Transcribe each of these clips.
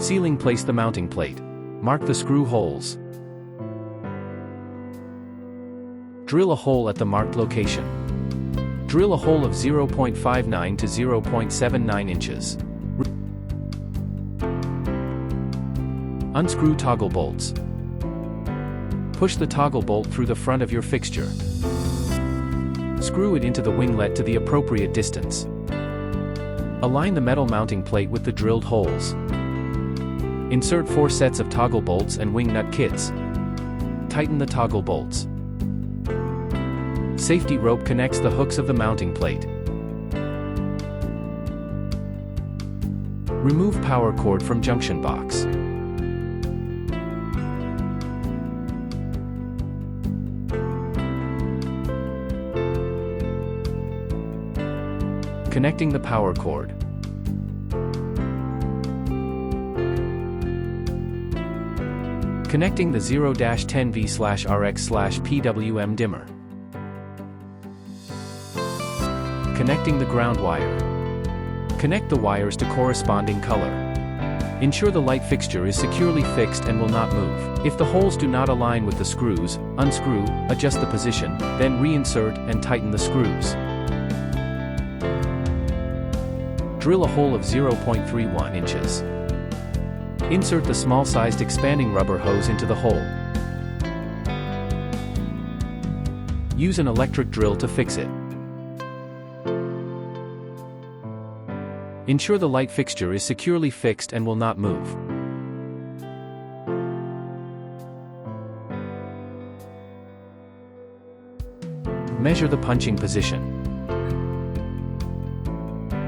Sealing. Place the mounting plate. Mark the screw holes. Drill a hole at the marked location. Drill a hole of 0.59 to 0.79 inches. Unscrew toggle bolts. Push the toggle bolt through the front of your fixture. Screw it into the winglet to the appropriate distance. Align the metal mounting plate with the drilled holes. Insert 4 sets of toggle bolts and wing nut kits. Tighten the toggle bolts. Safety rope connects the hooks of the mounting plate. Remove power cord from junction box. Connecting the power cord. Connecting the 0-10V/RX/PWM dimmer. Connecting the ground wire. Connect the wires to corresponding color. Ensure the light fixture is securely fixed and will not move. If the holes do not align with the screws, unscrew, adjust the position, then reinsert and tighten the screws. Drill a hole of 0.31 inches. Insert the small-sized expanding rubber hose into the hole. Use an electric drill to fix it. Ensure the light fixture is securely fixed and will not move. Measure the punching position.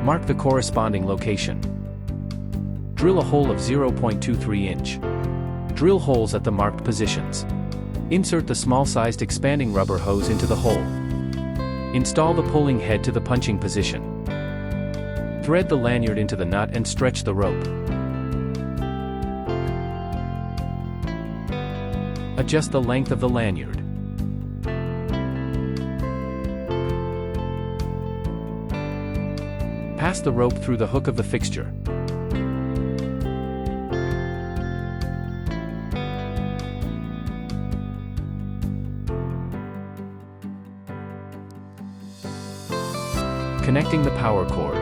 Mark the corresponding location. Drill a hole of 0.23 inch. Drill holes at the marked positions. Insert the small-sized expanding rubber hose into the hole. Install the pulling head to the punching position. Thread the lanyard into the nut and stretch the rope. Adjust the length of the lanyard. Pass the rope through the hook of the fixture. Connecting the power cord.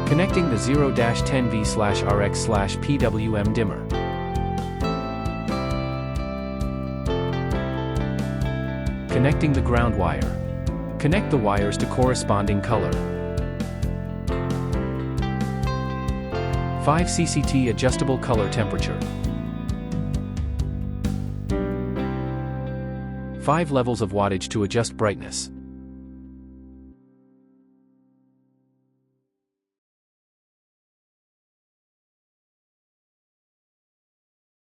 Connecting the 0-10V/RX/PWM dimmer. Connecting the ground wire. Connect the wires to corresponding color. 5 CCT adjustable color temperature. 5 levels of wattage to adjust brightness.